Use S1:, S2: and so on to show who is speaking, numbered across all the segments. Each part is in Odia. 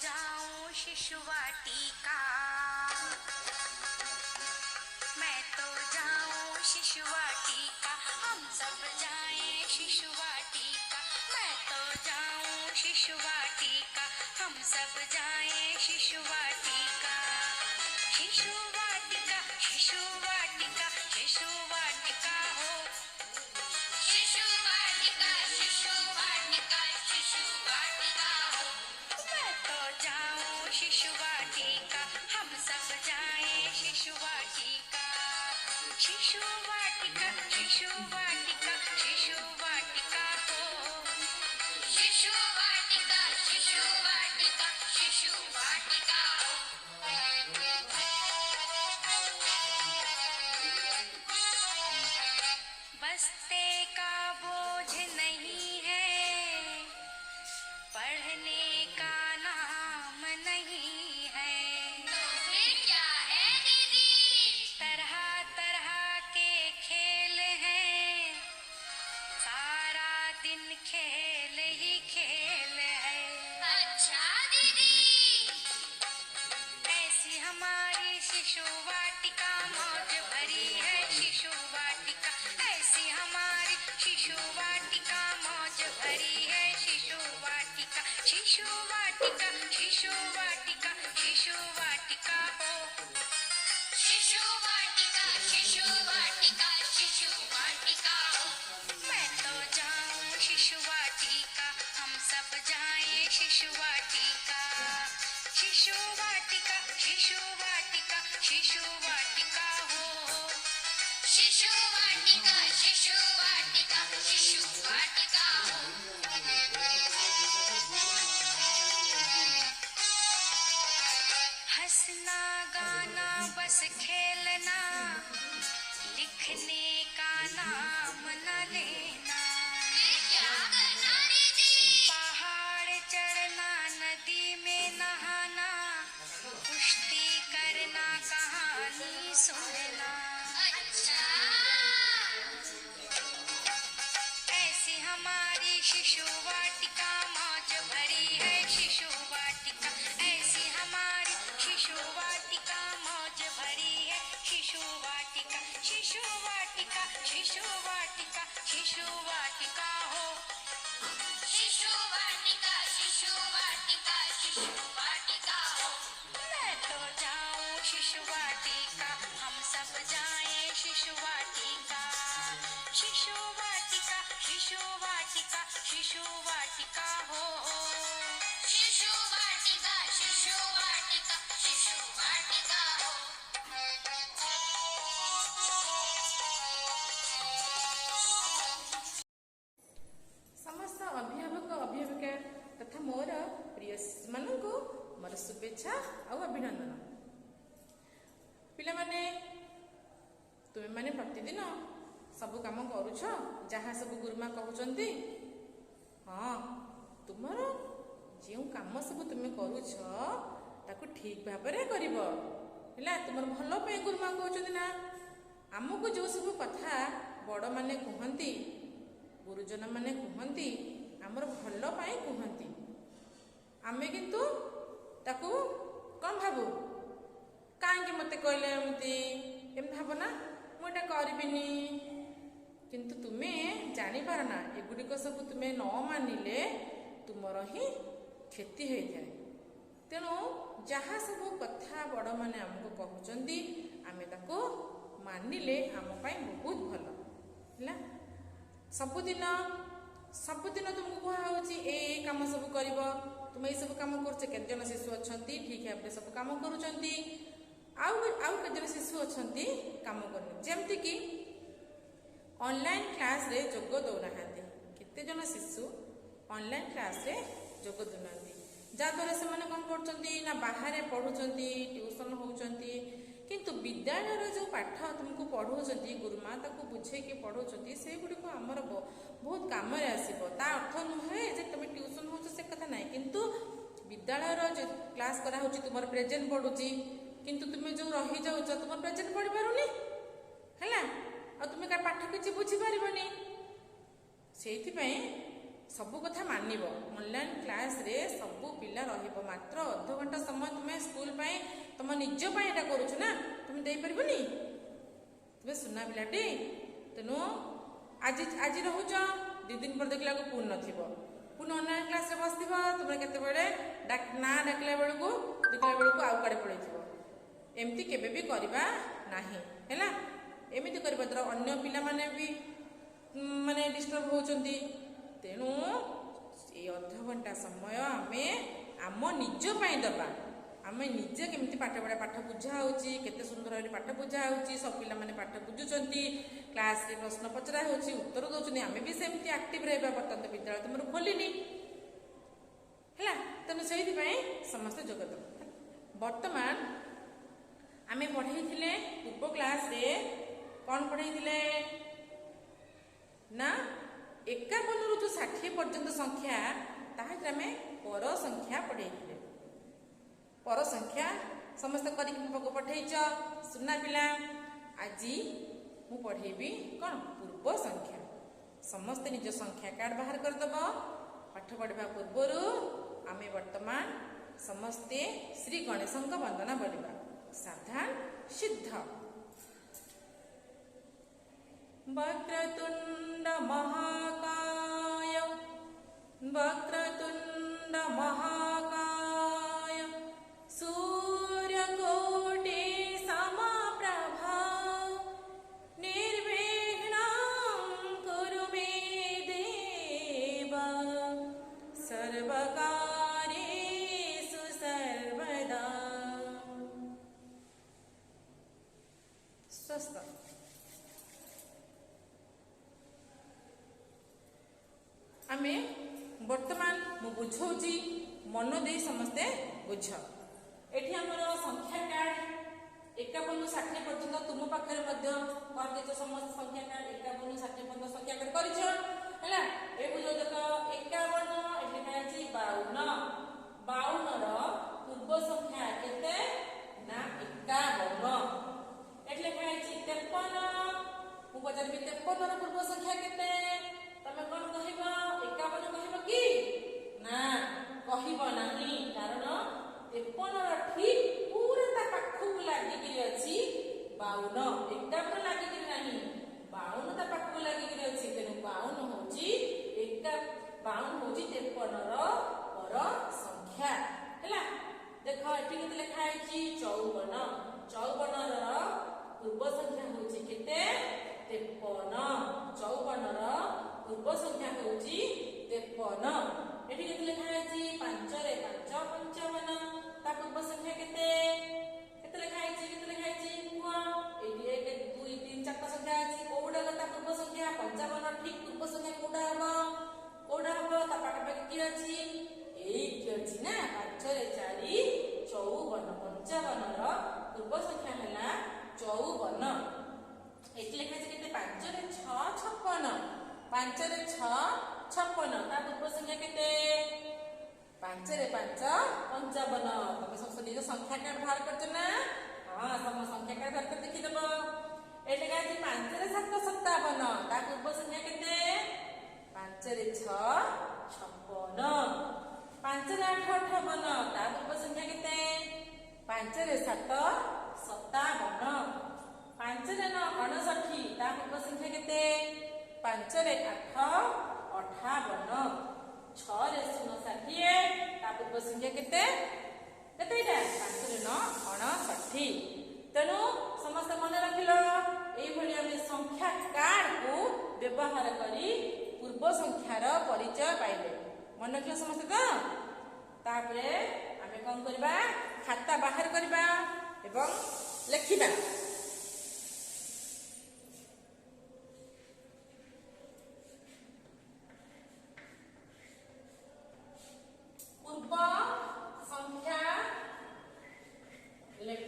S1: जाऊं शिशु वाटिका, मैं तो जाऊं शिशु वाटिका, हम सब जाएं शिशु वाटिका, मैं तो जाऊं शिशु वाटिका, हम सब जाएं शिशु वाटिका। शिशु वाटिका, शिशु वाटिका, शिशु वाटिका हो। शिशु वाटिका, शिशु वाटिका, शिशु वाटिका हो। मैं तो जाऊं शिशु वाटिका, हम सब जाएं शिशु वाटिका। शिशु वाटिका, शिशु वाटिका, शिशु वाटिका हो। शिशु वाटिका, शिशु वाटिका, शिशु वाटिका हो। बस्ते का बोझ नहीं है, पढ़ने का नाम नहीं है, तो फिर क्या है दीदी? तरह तरह के खेल हैं, सारा दिन खेल ही खेल है। अच्छा दीदी, ऐसी हमारी शिशु वाटिका, मौज भरी है शिशु वाटिका, ऐसी हमारी शिशु वाटिका, मौज भरी है शिशु वाटिका। शिशु वाटिका, शिशु वाटिका, शिशु वाटिका हो। शिशु वाटिका, शिशु वाटिका, शिशु वाटिका हो। मैं तो जाऊं शिशु वाटिका, हम सब जाएं शिशु वाटिका। शिशु वाटिका, शिशु वाटिका, शिशु वाटिका हो। शिशु वाटिका, शिशु वाटिका, शिशु वाटिका हो। हंसना गाना बस खेलना, लिखने का नाम न लेना। क्या करना दीदी? पहाड़ चढ़ना, नदी में नहाना, कुश्ती करना, कहानी सुनना। अच्छा, ऐसी हमारी शिशु वाटिका, मौज भरी है शिशु वाटिका, ऐसी हमारी शिशु वाटिका, मौज भरी है शिशु वाटिका। शिशु वाटिका, शिशु वाटिका, शिशु वाटिका हो। शिशु वाटिका, शिशु वाटिका, शिशु वाटिका हो। मैं तो जाऊं शिशु वाटिका, हम सब जाएं शिशु वाटिका। शिशु वाटिका, शिशु वाटिका, शिशु वाटिका हो। शिशु वाटिका, शिशु वाटिका, शिशु वाटिका हो।
S2: समस्त अभिभावक अभिभाविका तथा मोर प्रिय शिशुମାନଙ୍କୁ ମୋର शुभेच्छा ଆଉ ଅଭିନନ୍ଦନ। ପିଲାମାନେ, ତୁମେମାନେ ପ୍ରତିଦିନ ସବୁ କାମ କରୁଛ ଯାହା ସବୁ ଗୁରୁମା କହୁଛନ୍ତି? ହଁ, ତୁମର ଯେଉଁ କାମ ସବୁ ତୁମେ କରୁଛ ତାକୁ ଠିକ ଭାବରେ କରିବ ହେଲା। ତୁମର ଭଲ ପାଇଁ ଗୁରୁମା କହୁଛନ୍ତି ନା। ଆମକୁ ଯେଉଁ ସବୁ କଥା ବଡ଼ମାନେ କୁହନ୍ତି, ଗୁରୁଜନମାନେ କୁହନ୍ତି, ଆମର ଭଲ ପାଇଁ କୁହନ୍ତି। ଆମେ କିନ୍ତୁ ତାକୁ କ'ଣ ଭାବୁ? କାହିଁକି ମୋତେ କହିଲେ ଏମିତି ଭାବ ନା, ମୁଁ ଏଇଟା କରିବିନି। କିନ୍ତୁ ତୁମେ ଜାଣିପାର ନା, ଏଗୁଡ଼ିକ ସବୁ ତୁମେ ନ ମାନିଲେ ତୁମର ହିଁ କ୍ଷତି ହୋଇଥାଏ। ତେଣୁ ଯାହା ସବୁ କଥା ବଡ଼ମାନେ ଆମକୁ କହୁଛନ୍ତି ଆମେ ତାକୁ ମାନିଲେ ଆମ ପାଇଁ ବହୁତ ଭଲ ହେଲା। ସବୁଦିନ ତୁମକୁ କୁହାହେଉଛି ଏଇ କାମ ସବୁ କରିବ, ତୁମେ ଏଇସବୁ କାମ କରୁଛ। କେତେଜଣ ଶିଶୁ ଅଛନ୍ତି ଠିକ୍ ଭାବରେ ସବୁ କାମ କରୁଛନ୍ତି, ଆଉ କେତେଜଣ ଶିଶୁ ଅଛନ୍ତି କାମ କରୁନାହାନ୍ତି। ଯେମିତିକି ଅନଲାଇନ୍ କ୍ଲାସ୍ରେ ଯୋଗ ଦେଉନାହାନ୍ତି। କେତେଜଣ ଶିଶୁ ଅନଲାଇନ୍ କ୍ଲାସ୍ରେ ଯୋଗ ଦେଉନାହାନ୍ତି, ଯାହାଦ୍ୱାରା ସେମାନେ କ'ଣ କରୁଛନ୍ତି ନା ବାହାରେ ପଢ଼ୁଛନ୍ତି, ଟ୍ୟୁସନ୍ ହେଉଛନ୍ତି। କିନ୍ତୁ ବିଦ୍ୟାଳୟର ଯେଉଁ ପାଠ ତୁମକୁ ପଢ଼ାଉଛନ୍ତି, ଗୁରୁମା ତାକୁ ବୁଝେଇକି ପଢ଼ାଉଛନ୍ତି, ସେଗୁଡ଼ିକୁ ଆମର ବହୁତ କାମରେ ଆସିବ। ତା ଅର୍ଥ ନୁହେଁ ଯେ ତୁମେ ଟ୍ୟୁସନ୍ ହେଉଛ, ସେ କଥା ନାହିଁ। କିନ୍ତୁ ବିଦ୍ୟାଳୟର ଯେଉଁ କ୍ଲାସ୍ କରାହେଉଛି ତୁମର ପ୍ରେଜେଣ୍ଟ ପଡ଼ୁଛି, କିନ୍ତୁ ତୁମେ ଯେଉଁ ରହିଯାଉଛ ତୁମର ପ୍ରେଜେଣ୍ଟ ପଡ଼ିପାରୁନି ହେଲା। ଆଉ ତୁମେ ପାଠ କିଛି ବୁଝିପାରିବନି। ସେଇଥିପାଇଁ ସବୁ କଥା ମାନିବ। ଅନଲାଇନ୍ କ୍ଲାସ୍ରେ ସବୁ ପିଲା ରହିବ, ମାତ୍ର ଅଧଘଣ୍ଟା ସମୟ ତୁମେ ସ୍କୁଲ ପାଇଁ ତୁମ ନିଜ ପାଇଁ ଏଇଟା କରୁଛୁ ନା, ତୁମେ ଦେଇପାରିବନି? ତୁମେ ସୁନା ପିଲାଟି, ତେଣୁ ଆଜି ରହୁଛ, 2 ଦିନ ପରେ ଦେଖିଲାକୁ ପୁଣି ନଥିବ, ପୁଣି ଅନଲାଇନ୍ କ୍ଲାସ୍ରେ ବସିଥିବ, ତୁମେ କେତେବେଳେ ନାଁ ଡାକିଲା ବେଳକୁ ଦେଖିଲା ବେଳକୁ ଆଉ କୁଆଡ଼େ ପଳେଇଥିବ। ଏମିତି କେବେ ବି କରିବା ନାହିଁ ହେଲା। ଏମିତି କରିବା ଦ୍ୱାରା ଅନ୍ୟ ପିଲାମାନେ ବି ମାନେ ଡିଷ୍ଟର୍ବ ହେଉଛନ୍ତି। ତେଣୁ ଏ ଅଧଘଣ୍ଟା ସମୟ ଆମେ ଆମ ନିଜ ପାଇଁ ଦେବା। ଆମେ ନିଜେ କେମିତି ପାଠ ବୁଝା ହେଉଛି, କେତେ ସୁନ୍ଦର ଭାବରେ ପାଠ ବୁଝା ହେଉଛି, ସବୁ ପିଲାମାନେ ପାଠ ବୁଝୁଛନ୍ତି, କ୍ଲାସ୍ରେ ପ୍ରଶ୍ନ ପଚରା ହେଉଛି, ଉତ୍ତର ଦେଉଛନ୍ତି, ଆମେ ବି ସେମିତି ଆକ୍ଟିଭ୍ ରହିବା। ବର୍ତ୍ତମାନ ତ ବିଦ୍ୟାଳୟ ତୁମର ଖୋଲିନି ହେଲା, ତେଣୁ ସେଇଥିପାଇଁ ସମସ୍ତେ ଯୋଗ ଦେବ। ବର୍ତ୍ତମାନ ଆମେ ପଢ଼େଇଥିଲେ ପୂର୍ବ କ୍ଲାସ୍ରେ କ'ଣ ପଢ଼େଇଥିଲେ ନା 51ରୁ ଯେଉଁ 60 ପର୍ଯ୍ୟନ୍ତ ସଂଖ୍ୟା, ତାହାରେ ଆମେ ପର ସଂଖ୍ୟା ପଢ଼େଇଥିଲେ। ପର ସଂଖ୍ୟା ସମସ୍ତେ କରିକି ମୋ ପାଖକୁ ପଠେଇଛ ସୁନା ପିଲା। ଆଜି ମୁଁ ପଢ଼େଇବି କ'ଣ ପୂର୍ବ ସଂଖ୍ୟା। ସମସ୍ତେ ନିଜ ସଂଖ୍ୟା କାର୍ଡ଼ ବାହାର କରିଦେବ। ପାଠ ପଢ଼ିବା ପୂର୍ବରୁ ଆମେ ବର୍ତ୍ତମାନ ସମସ୍ତେ ଶ୍ରୀ ଗଣେଶଙ୍କ ବନ୍ଦନା ବୋଲିବା। ସାବଧାନ ସିଦ୍ଧ। वक्रतुंड महाकाय वक्रतुंड महाकाय सूर्यकोटि समप्रभा निर्विघ्नं कुरु मे देव सर्वकार्येषु सर्वदा। स्वस्थ। आमे वर्तमान मु बुझौची मन दे समस्ते बुझ। एठी हमर संख्या कार्ड 51 ରୁ 60 पर्यंत तुम पाखरे मध्य कर देछ। समस्त संख्या कार्ड 51 ରୁ 60 पर्यंत संख्या कार्ड करिछ हैला। ए बुझ देख 51 एठी काची 52। 52 रो पूर्व संख्या केते ना 51। एठी काची 53। मु पचारबी 53 रो पूर्व संख्या केते, तमे कोन कहिबा 51 कहिबा कि ना कहिब नाही, कारण 53 रो ठीक पूरा ता पाखु लागि कि अछि 52। 51 लागि कि नाही, 52 ता पाखु लागि कि अछि। तेनु 52 होची 52 होची 53 रो पर संख्या हैला। देखो एठी केते लिखा अछि 54। 54 रो पूर्व संख्या होची केते 53। 54 रो पूर्व संख्या होची 53। एठी केते लिखा अछि 5 रे 5 55। ता पूर्व संख्या केते लिखा अछि कुआ। एठी 1 2 3 4 संख्या अछि। कोडा ता पूर्व संख्या 55 ठीक पूर्व संख्या कोडा हबो ता पाठ पे कि अछि 8 अछि ना। 5 रे 4 54। 55 रो पूर्व संख्या हला 54। एठी लिखा अछि केते 5 रे 6 56। 5 रे 6 56। ता पूर्व संख्या केते 5 रे 5 55। तमे सब निज संख्या कार्ड बाहर करछ ना। हां सम संख्या कार्ड बाहर कर देखि देबो। एटे का 5 रे 7 57। ता पूर्व संख्या केते 5 रे 6 56। 5 रे 8 58। ता पूर्व संख्या केते 5 रे 7 57। 5 रे 9 59। ता पूर्व संख्या केते 5 रे 8 58। 6 रे 0 60। ता पूर्व संख्या केते केते इटा 5 रे 9 59। तेनु समस्त मन रखिलो। एई भली हम संख्या कार्ड को व्यवहार करी पूर्व संख्यार परिचय पाइले। मन रखिलो समस्त तो। तापरे आमे कोन करबा खाता बाहर करबा एवं लिखिबा। पूर्व संख्या लेख।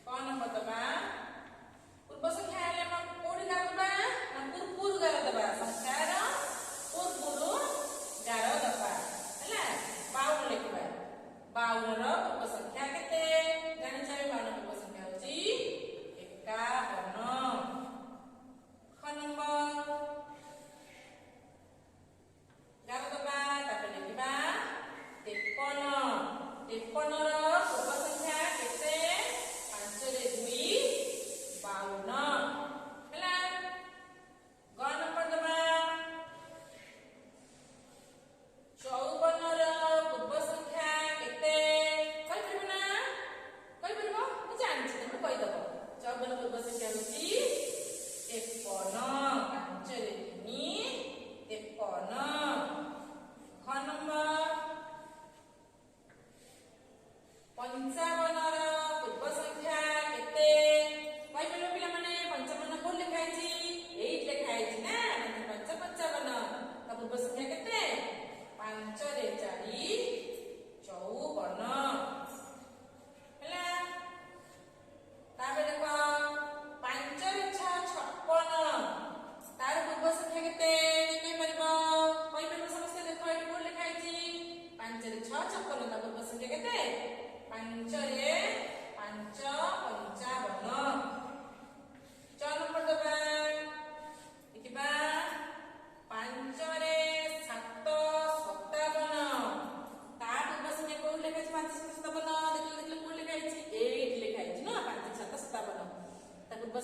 S2: कौन बतबा पूर्व संख्या ले हम कोडी गारबा ना पूर्व गारबा संख्या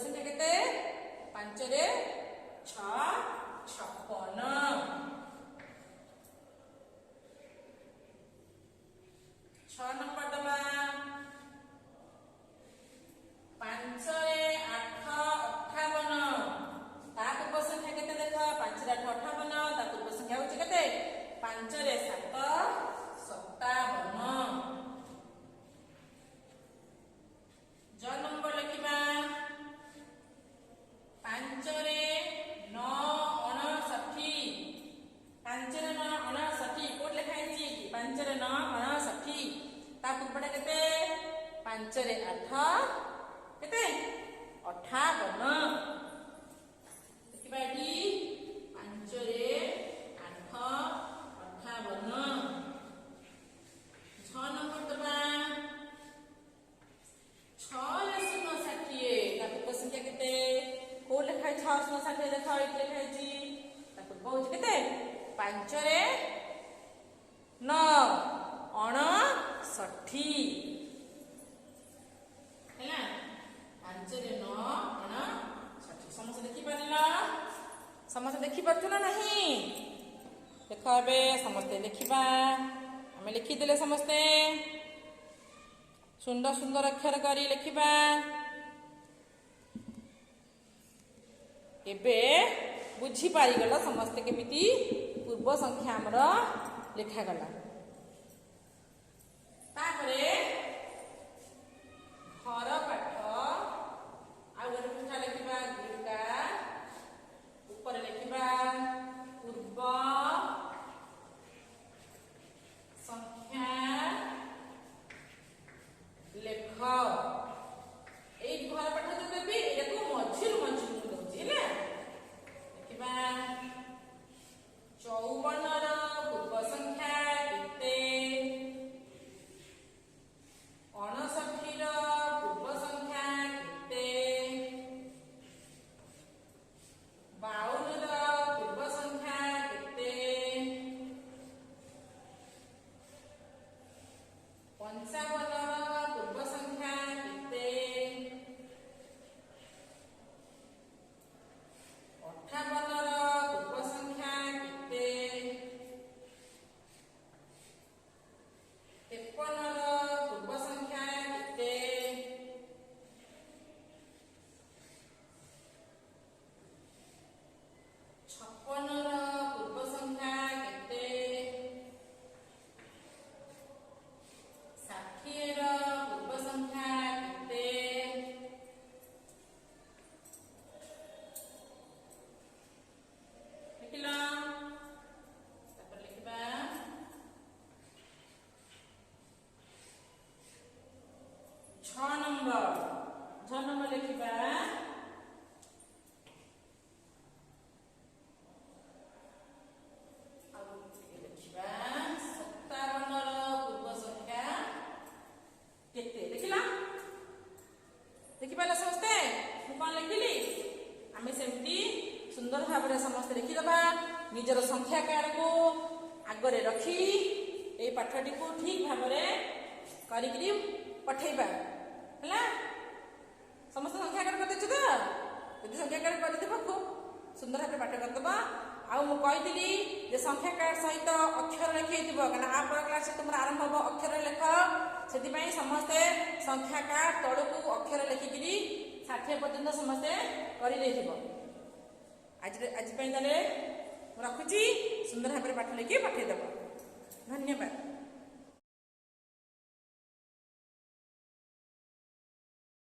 S2: ସଂଖ୍ୟା କେତେ? 5 ରେ 6 56। 6 ନମ୍ବର ଦବା। 5 ରେ 8 58। ତା ପୂର୍ବ ସଂଖ୍ୟା କେତେ ଦେଖ? 5 ରେ 8 58। ତା ପୂର୍ବ ସଂଖ୍ୟା ହଉଛି କେତେ? 5 ରେ 7 57। ଜ ନମ୍ବର ଲେଖିବା। 5 ରେ 9 59। 5 ରେ 9 59 କୋଉଠି ଲେଖା ହେଇଛି? 5 ରେ 9 59। ତା ପୂର୍ବଟା କେତେ? 5 ରେ 8 କେତେ? 58। ଦେଖିବା ଏଠି 5 ରେ 8 58। 6 ନମ୍ବର ଦବା। 6 ରେ 0 60। ତା ପୂର୍ବ ସଂଖ୍ୟା କେତେ? କୋଉ ଲେଖା ହେଇଛି? 6 0 60 ଦେଖ ଏଇଠି ଲେଖା ହେଇଛି। ତା ପୂର୍ବ ହଉଛି କେତେ? 5 ରେ 9 59 ହେଲା। 5 ରେ 9 59। ସମସ୍ତେ ଦେଖିପାରିଲ? ସମସ୍ତେ ଦେଖିପାରୁଛୁ ନା ନାହିଁ? ଦେଖ ଏବେ ସମସ୍ତେ ଲେଖିବା। ଆମେ ଲେଖିଦେଲେ ସମସ୍ତେ ସୁନ୍ଦର ସୁନ୍ଦର ଅକ୍ଷର କରି ଲେଖିବା। ଏବେ ବୁଝିପାରିଗଲ ସମସ୍ତେ କେମିତି ପୂର୍ବ ସଂଖ୍ୟା ଆମର ଲେଖାଗଲା। ତାପରେ ଘର ପାଠ ଆଉ ଗୋଟେ ପୃଷ୍ଠା ଲେଖିବା। ଗୁଳିକା ଉପରେ ଲେଖିବା ପୂର୍ବ ସଂଖ୍ୟା ଲେଖ। ଏଇ ଘର ପାଠ ଯୋଉ ଦେବି ଏଟାକୁ ମଝିରୁ ଦଉଛି ହେଲା। ଦେଖିବା 54 ର ପୂର୍ବ ସଂଖ୍ୟା କେତେ? 59 ର ପୂର୍ବ ସଂଖ୍ୟା କେତେ? 52 ର ପୂର୍ବ ସଂଖ୍ୟା କେତେ? 55 ର ପୂର୍ବ ସଂଖ୍ୟା କେତେ? 58 ର ପୂର୍ବ ସଂଖ୍ୟା କେତେ? 53 ର ପୂର୍ବ ସଂଖ୍ୟା କେତେ? 56 ର ପୂର୍ବ ସଂଖ୍ୟା କେତେ? 60 ର ପୂର୍ବ ସଂଖ୍ୟା କେତେ? 6 ନମ୍ବର ଲେଖିବା। ଆଉ ଲେଖିବା 57 ର ପୂର୍ବ ସଂଖ୍ୟା କେତେ? ଦେଖିଲା? ଦେଖିପାରିଲ ସମସ୍ତେ ମୁଁ କଣ ଲେଖିଲି? ଆମେ ସେମିତି ସୁନ୍ଦର ଭାବରେ ସମସ୍ତେ ଲେଖିଦେବା। ନିଜର ସଂଖ୍ୟା କାର୍ଡକୁ ଆଗରେ ରଖି ଏଇ ପାଠଟିକୁ ଠିକ ଭାବରେ କରିକିରି ପଠେଇବା ହେଲା। ସମସ୍ତେ ସଂଖ୍ୟା କାର୍ଡ କରିଦେଇଛୁ ତ? ଯଦି ସଂଖ୍ୟା କାର୍ଡ କରିଦେବ ଖୁବ ସୁନ୍ଦର ଭାବରେ ପାଠ କରିଦେବ। ଆଉ ମୁଁ କହିଥିଲି ଯେ ସଂଖ୍ୟା କାର୍ଡ ସହିତ ଅକ୍ଷର ଲେଖେଇଥିବ, କାରଣ ଆ ପର କ୍ଲାସରେ ତୁମର ଆରମ୍ଭ ହବ ଅକ୍ଷର ଲେଖ। ସେଥିପାଇଁ ସମସ୍ତେ ସଂଖ୍ୟା କାର୍ଡ ତଳକୁ ଅକ୍ଷର ଲେଖିକିରି 60 ପର୍ଯ୍ୟନ୍ତ ସମସ୍ତେ କରିଦେଇଥିବ। ଆଜି ପାଇଁ ତାହେଲେ ମୁଁ ରଖୁଛି। ସୁନ୍ଦର ଭାବରେ ପାଠ ଲେଖି ପଠେଇଦେବ। ଧନ୍ୟବାଦ।